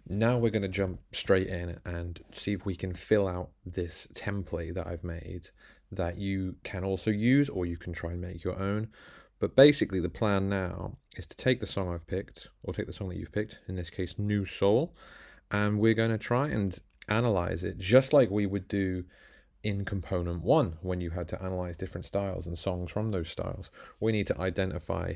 Now we're going to jump straight in and see if we can fill out this template that I've made that you can also use, or you can try and make your own. But basically the plan now is to take the song I've picked, or take the song that you've picked, in this case New Soul, and we're going to try and analyze it just like we would do in component one when you had to analyze different styles and songs from those styles. We need to identify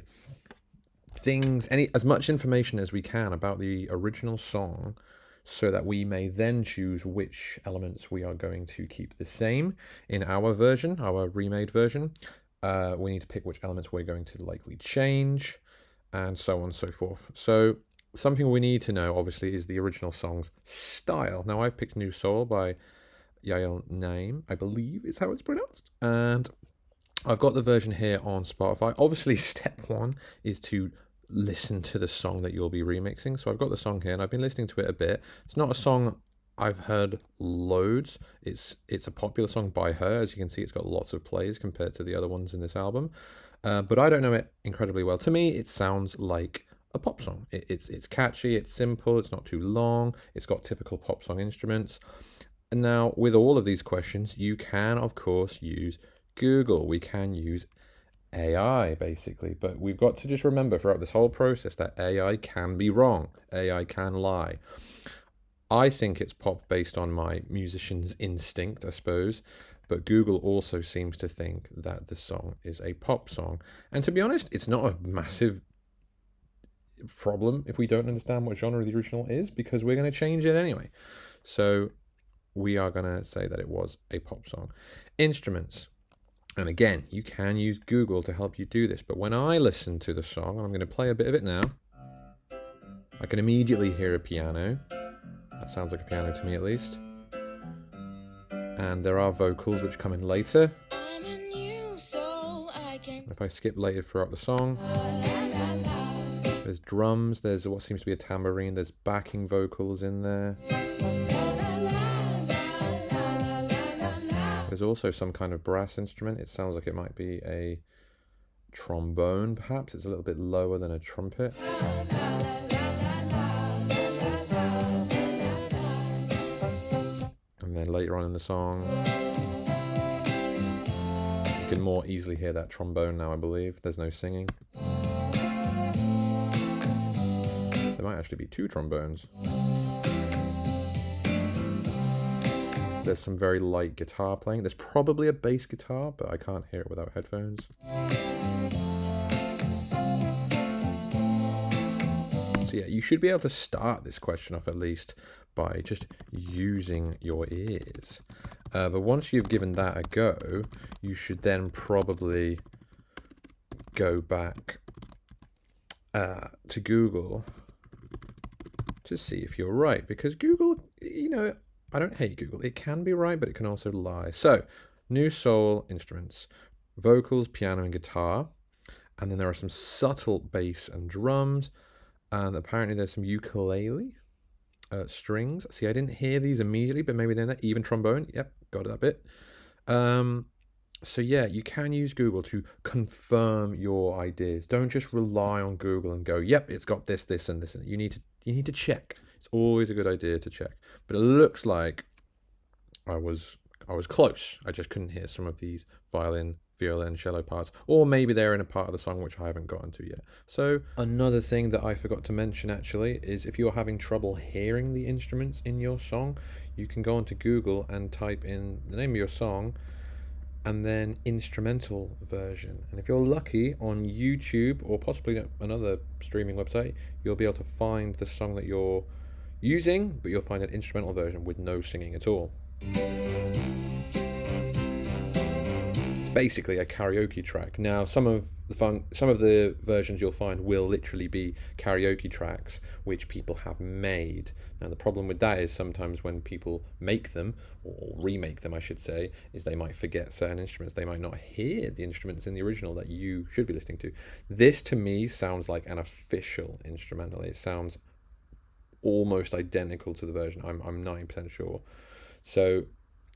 things, as much information as we can about the original song, so that we may then choose which elements we are going to keep the same in our version, our remade version. We need to pick which elements we're going to likely change, and so on and so forth. So something we need to know, obviously, is the original song's style. Now, I've picked New Soul by Yael Naim, I believe is how it's pronounced, and I've got the version here on Spotify. Obviously, step one is to listen to the song that you'll be remixing. So I've got the song here, and I've been listening to it a bit. It's not a song I've heard loads. It's a popular song by her. As you can see, it's got lots of plays compared to the other ones in this album. But I don't know it incredibly well. To me, it sounds like a pop song. It's catchy, it's simple, it's not too long, it's got typical pop song instruments. And now, with all of these questions, you can, of course, use Google. We can use AI, basically, but we've got to just remember throughout this whole process that AI can be wrong. AI can lie. I think it's pop based on my musician's instinct, I suppose, but Google also seems to think that the song is a pop song. And to be honest, it's not a massive problem if we don't understand what genre the original is, because we're going to change it anyway. So we are going to say that it was a pop song. Instruments. And again, you can use Google to help you do this. But when I listen to the song, and I'm going to play a bit of it now, I can immediately hear a piano. That sounds like a piano to me, at least. And there are vocals which come in later. If I skip later throughout the song, there's drums, there's what seems to be a tambourine, there's backing vocals in there. There's also some kind of brass instrument. It sounds like it might be a trombone, perhaps. It's a little bit lower than a trumpet. And then later on in the song, you can more easily hear that trombone now, I believe. There's no singing. There might actually be two trombones. There's some very light guitar playing. There's probably a bass guitar, but I can't hear it without headphones. So yeah, you should be able to start this question off at least by just using your ears. But once you've given that a go, you should then probably go back to Google to see if you're right. Because Google, I don't hate Google. It can be right, but it can also lie. So, New Soul instruments, vocals, piano, and guitar. And then there are some subtle bass and drums. And apparently there's some ukulele strings. See, I didn't hear these immediately, but maybe they're there. Even trombone. Yep, got that bit. So yeah, you can use Google to confirm your ideas. Don't just rely on Google and go, yep, it's got this, this, and this. And you need to check. It's always a good idea to check. But it looks like I was close. I just couldn't hear some of these violin, viola, and cello parts. Or maybe they're in a part of the song which I haven't gotten to yet. So another thing that I forgot to mention actually is if you're having trouble hearing the instruments in your song, you can go onto Google and type in the name of your song and then instrumental version. And if you're lucky, on YouTube or possibly another streaming website, you'll be able to find the song that you're using, but you'll find an instrumental version with no singing at all. It's basically a karaoke track. Now, some of the versions you'll find will literally be karaoke tracks which people have made. Now, the problem with that is sometimes when people make them, or remake them, I should say, is they might forget certain instruments. They might not hear the instruments in the original that you should be listening to. This, to me, sounds like an official instrumental. It sounds almost identical to the version. I'm 90% sure. So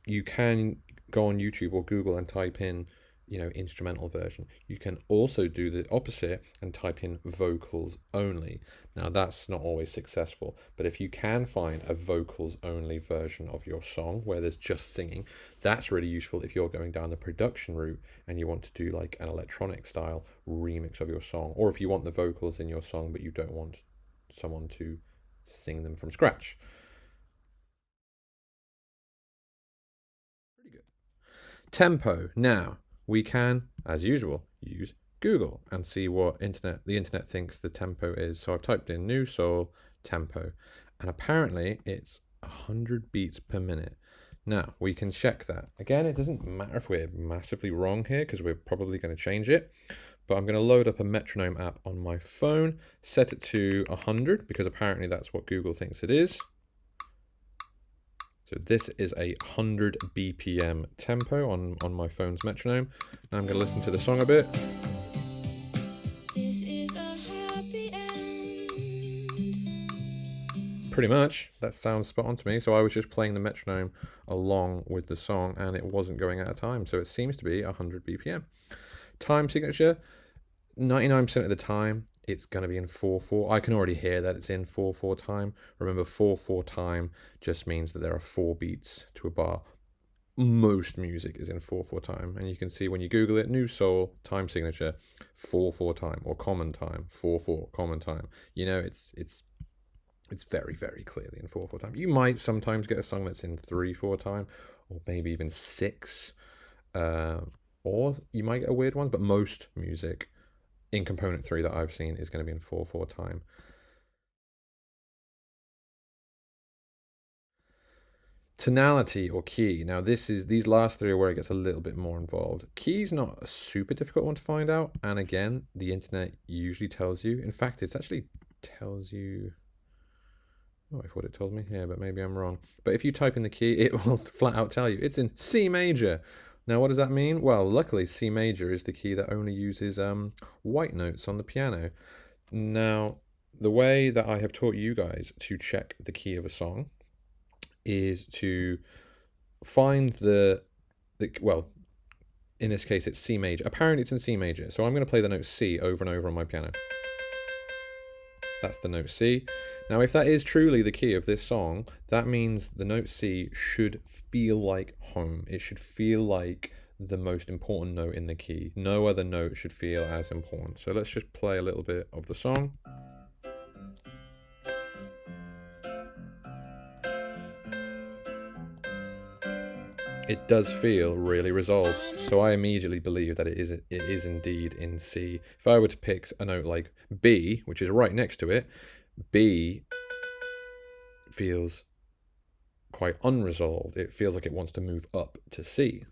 you can go on YouTube or Google and type in instrumental version. You can also do the opposite and type in vocals only. Now that's not always successful, but if you can find a vocals only version of your song where there's just singing, that's really useful if you're going down the production route and you want to do like an electronic style remix of your song, or if you want the vocals in your song but you don't want someone to sing them from scratch. Pretty good. Tempo. Now, we can, as usual, use Google and see what the internet thinks the tempo is. So I've typed in new soul tempo, and apparently it's 100 beats per minute. Now, we can check that. Again, it doesn't matter if we're massively wrong here because we're probably going to change it. But I'm going to load up a metronome app on my phone, set it to 100 because apparently that's what Google thinks it is. So this is a 100 BPM tempo on my phone's metronome. Now I'm going to listen to the song a bit. This is a happy end. Pretty much, that sounds spot on to me. So I was just playing the metronome along with the song and it wasn't going out of time. So it seems to be 100 BPM. Time signature, 99% of the time, it's going to be in 4/4. I can already hear that it's in 4/4 time. Remember, 4/4 time just means that there are 4 beats to a bar. Most music is in 4/4 time. And you can see when you Google it, new soul, time signature, 4/4 time, or common time, 4/4 common time. It's very, very clearly in 4/4 time. You might sometimes get a song that's in 3/4 time, or maybe even 6. Or you might get a weird one, but most music in component 3 that I've seen is going to be in 4/4 time. Tonality or key. Now these last 3 are where it gets a little bit more involved. Key's not a super difficult one to find out, and again, the internet usually tells you. In fact, it actually tells you. Oh, I thought it told me here, but maybe I'm wrong. But if you type in the key, it will flat out tell you it's in C major. Now, what does that mean? Well, luckily, C major is the key that only uses white notes on the piano. Now, the way that I have taught you guys to check the key of a song is to find well, in this case, it's C major. Apparently, it's in C major. So I'm going to play the note C over and over on my piano. That's the note C. Now, if that is truly the key of this song, that means the note C should feel like home. It should feel like the most important note in the key. No other note should feel as important. So let's just play a little bit of the song. It does feel really resolved, so I immediately believe that it is indeed in C. If I were to pick a note like B, which is right next to it, B feels quite unresolved. It feels like it wants to move up to C.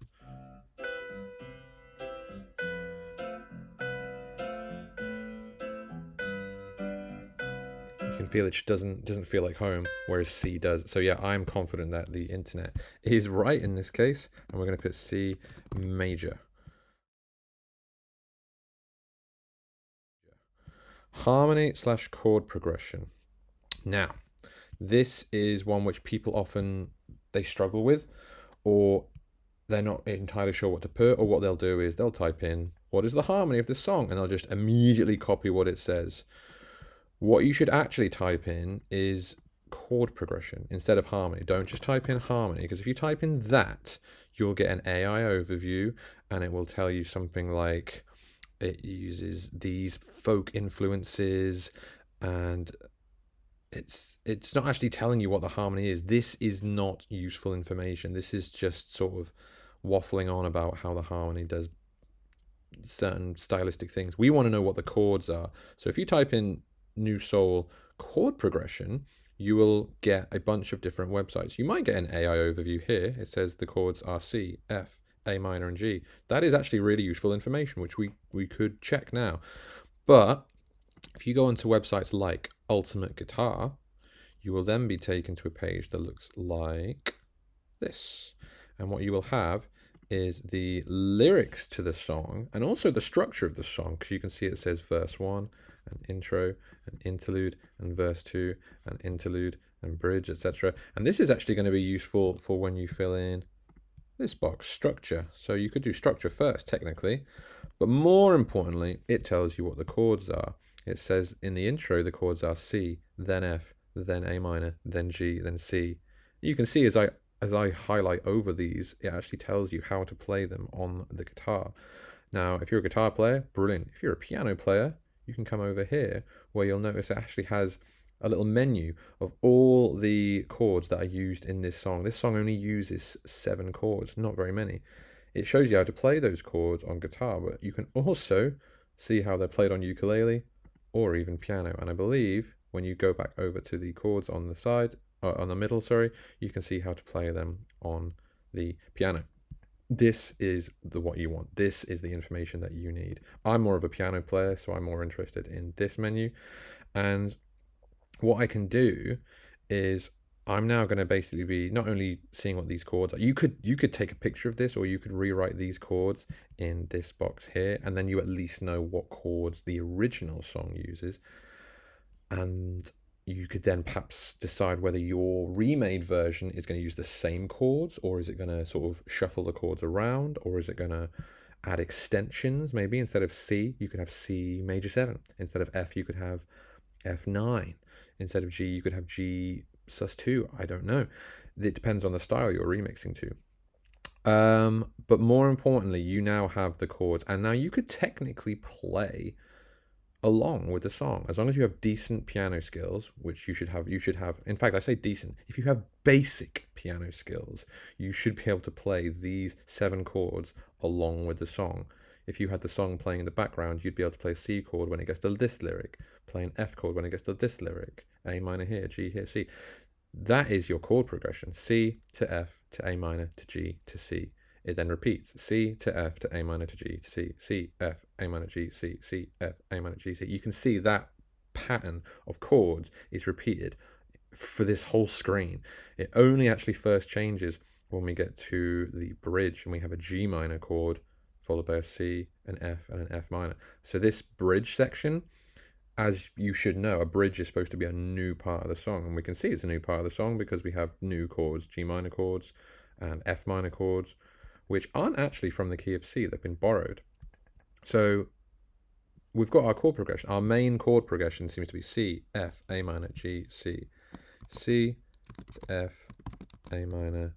You can feel it just doesn't feel like home, whereas C does. So yeah, I'm confident that the internet is right in this case, and we're going to put C major. Harmony / chord progression. Now, this is one which people often they struggle with, or they're not entirely sure what to put, or what they'll do is they'll type in what is the harmony of this song, and they'll just immediately copy what it says. What you should actually type in is chord progression instead of harmony. Don't just type in harmony, because if you type in that, you'll get an AI overview and it will tell you something like it uses these folk influences, and it's not actually telling you what the harmony is. This is not useful information. This is just sort of waffling on about how the harmony does certain stylistic things. We want to know what the chords are. So if you type in new soul chord progression, you will get a bunch of different websites. You might get an AI overview here. It says the chords are C, F, A minor, and G. That is actually really useful information, which we could check now. But if you go onto websites like Ultimate Guitar, you will then be taken to a page that looks like this. And what you will have is the lyrics to the song and also the structure of the song, because you can see it says verse 1, an intro, an interlude, and verse 2, an interlude, and bridge, etc. And this is actually going to be useful for when you fill in this box, structure. So you could do structure first, technically, but more importantly, it tells you what the chords are. It says in the intro the chords are C, then F, then A minor, then G, then C. You can see as I highlight over these, it actually tells you how to play them on the guitar. Now, if you're a guitar player, brilliant. If you're a piano player, you can come over here where you'll notice it actually has a little menu of all the chords that are used in this song. This song only uses 7 chords, not very many. It shows you how to play those chords on guitar, but you can also see how they're played on ukulele or even piano. And I believe when you go back over to the chords on the side, on the middle, sorry, you can see how to play them on the piano. This is what you want. This is the information that you need. I'm more of a piano player, so I'm more interested in this menu. And what I can do is I'm now going to basically be not only seeing what these chords are. You could take a picture of this, or you could rewrite these chords in this box here, and then you at least know what chords the original song uses. And you could then perhaps decide whether your remade version is going to use the same chords, or is it going to sort of shuffle the chords around, or is it going to add extensions? Maybe instead of C, you could have C major 7. Instead of F, you could have F9. Instead of G, you could have G sus2. I don't know. It depends on the style you're remixing to. But more importantly, you now have the chords, and now you could technically play along with the song as long as you have decent piano skills, which you should have. In fact, I say decent, if you have basic piano skills, you should be able to play these 7 chords along with the song. If you had the song playing in the background, you'd be able to play a C chord when it gets to this lyric, play an F chord when it gets to this lyric, A minor here, G here, C. That is your chord progression. C to F to A minor to G to C. It then repeats C to F to A minor to G to C, C, F, A minor, G, C, C, F, A minor, G, C. You can see that pattern of chords is repeated for this whole screen. It only actually first changes when we get to the bridge and we have a G minor chord followed by a C, an F, and an F minor. So this bridge section, as you should know, a bridge is supposed to be a new part of the song, and we can see it's a new part of the song because we have new chords, G minor chords and F minor chords, which aren't actually from the key of C, they've been borrowed. So we've got our chord progression. Our main chord progression seems to be C, F, A minor, G, C, C, F, A minor,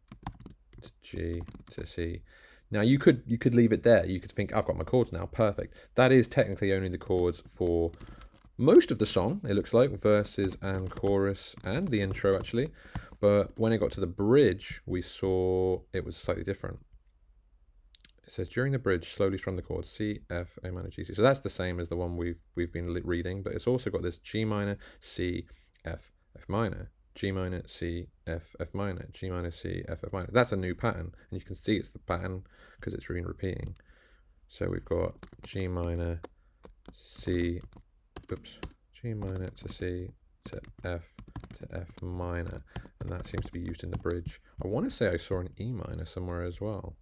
to G, to C. Now you could leave it there. You could think, I've got my chords now, perfect. That is technically only the chords for most of the song, it looks like, verses and chorus and the intro actually. But when it got to the bridge, we saw it was slightly different. It says during the bridge, slowly strum the chords C, F, A minor, G, C. So that's the same as the one we've been reading, but it's also got this G minor, C, F, F minor, G minor, C, F, F minor, G minor, C, F, F minor. That's a new pattern, and you can see it's the pattern because it's been repeating. So we've got G minor, C, G minor to C to F minor, and that seems to be used in the bridge. I want to say I saw an E minor somewhere as well.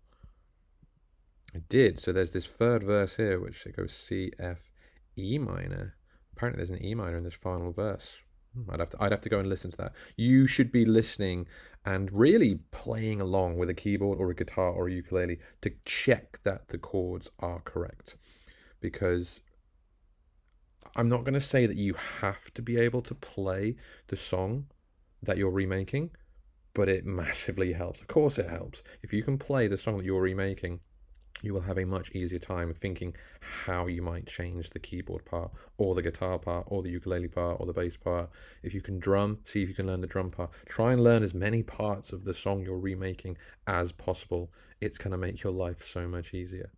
I did. So there's this third verse here, which it goes C, F, E minor. Apparently there's an E minor in this final verse. I'd have to go and listen to that. You should be listening and really playing along with a keyboard or a guitar or a ukulele to check that the chords are correct. Because I'm not going to say that you have to be able to play the song that you're remaking, but it massively helps. Of course it helps. If you can play the song that you're remaking, you will have a much easier time thinking how you might change the keyboard part, or the guitar part, or the ukulele part, or the bass part. If you can drum, see if you can learn the drum part. Try and learn as many parts of the song you're remaking as possible. It's going to make your life so much easier.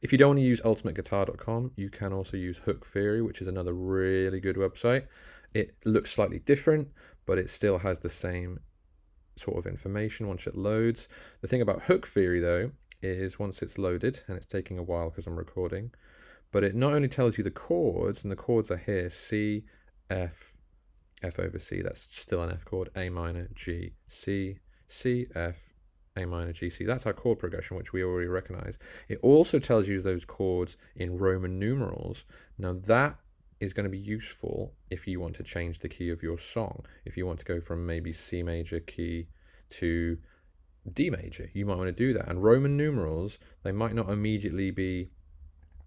If you don't want to use ultimateguitar.com, you can also use Hook Theory, which is another really good website. It looks slightly different, but it still has the same sort of information once it loads. The thing about Hook Theory though is once it's loaded, and it's taking a while because I'm recording, but it not only tells you the chords, and the chords are here, C, F, F over C, that's still an F chord, A minor, G, C, C, F, A minor, G, C. That's our chord progression, which we already recognize. It also tells you those chords in Roman numerals. Now that is going to be useful if you want to change the key of your song. If you want to go from maybe C major key to D major, you might want to do that. And Roman numerals, they might not immediately be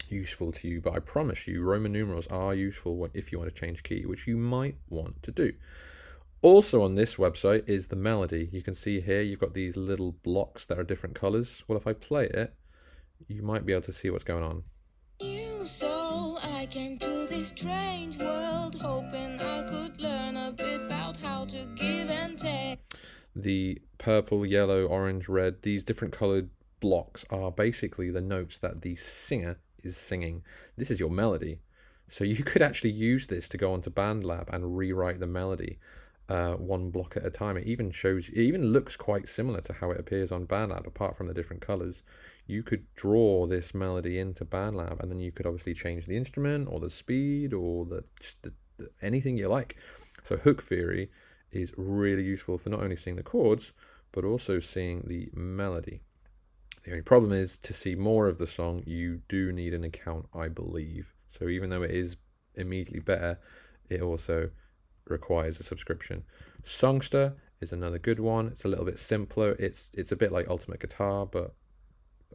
useful to you, but I promise you Roman numerals are useful if you want to change key, which you might want to do. Also on this website is the melody. You can see here you've got these little blocks that are different colors. Well, if I play it, you might be able to see what's going on. So I came to this strange world hoping I could learn a bit about how to give and take. The purple, yellow, orange, red, these different colored blocks are basically the notes that the singer is singing. This is your melody. So you could actually use this to go onto BandLab and rewrite the melody one block at a time. It even looks quite similar to how it appears on BandLab, apart from the different colors. You could draw this melody into BandLab, and then you could obviously change the instrument or the speed or anything you like. So hook theory is really useful for not only seeing the chords, but also seeing the melody. The only problem is, to see more of the song, you do need an account, I believe. So even though it is immediately better, it also requires a subscription. Songster is another good one. It's a little bit simpler. It's a bit like Ultimate Guitar, but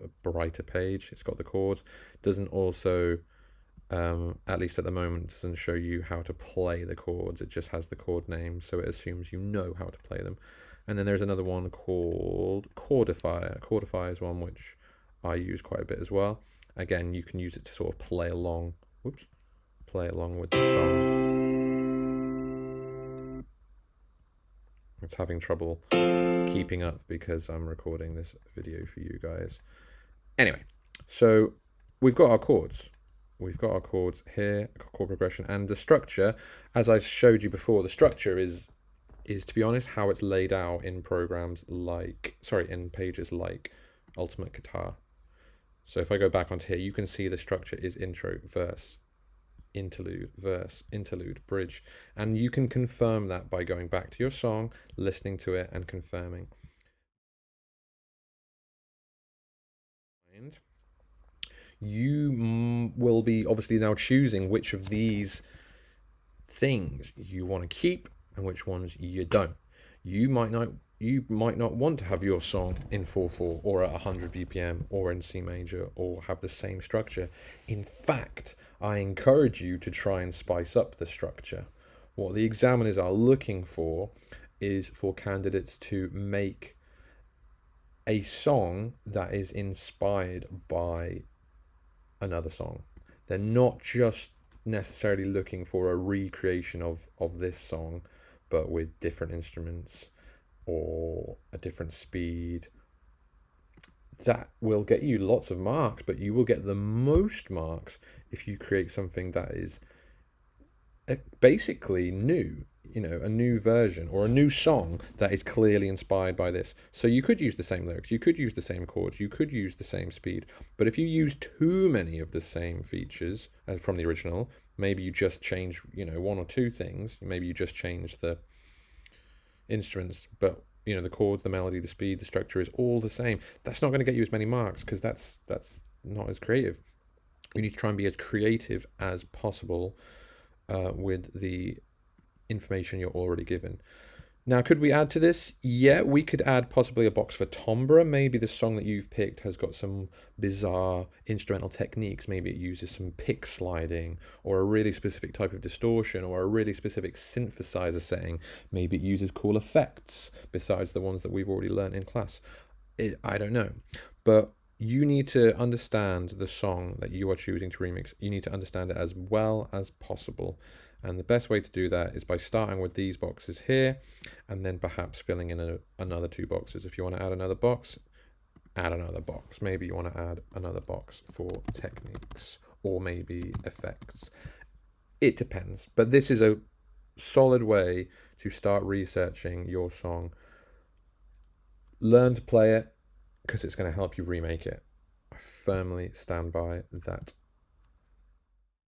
a brighter page. It's got the chords. Doesn't also, at least at the moment, doesn't show you how to play the chords. It just has the chord names, so it assumes you know how to play them. And then there's another one called Chordifier. Chordifier is one which I use quite a bit as well. Again, you can use it to sort of play along. Play along with the song. It's having trouble keeping up because I'm recording this video for you guys. Anyway, so we've got our chords. We've got our chords here, chord progression, and the structure, as I showed you before, the structure is to be honest, how it's laid out in in pages like Ultimate Guitar. So if I go back onto here, you can see the structure is intro, verse, interlude, verse, interlude, bridge. And you can confirm that by going back to your song, listening to it, and confirming. And you will be obviously now choosing which of these things you want to keep and which ones you don't. You might not want to have your song in 4/4 or at 100 BPM or in C major or have the same structure. In fact, I encourage you to try and spice up the structure. What the examiners are looking for is for candidates to make a song that is inspired by another song. They're not just necessarily looking for a recreation of this song, but with different instruments or a different speed. That will get you lots of marks, but you will get the most marks if you create something that is basically new, a new version or a new song that is clearly inspired by this. So you could use the same lyrics, you could use the same chords, you could use the same speed, but if you use too many of the same features from the original, maybe you just change, one or two things, maybe you just change the instruments, but the chords, the melody, the speed, the structure is all the same. That's not going to get you as many marks because that's not as creative. You need to try and be as creative as possible with the information you're already given. Now, could we add to this? Yeah, we could add possibly a box for timbre. Maybe the song that you've picked has got some bizarre instrumental techniques. Maybe it uses some pick sliding or a really specific type of distortion or a really specific synthesizer setting. Maybe it uses cool effects besides the ones that we've already learned in class. I don't know. But you need to understand the song that you are choosing to remix. You need to understand it as well as possible. And the best way to do that is by starting with these boxes here and then perhaps filling in another two boxes. If you want to add another box, add another box. Maybe you want to add another box for techniques or maybe effects. It depends. But this is a solid way to start researching your song. Learn to play it because it's going to help you remake it. I firmly stand by that.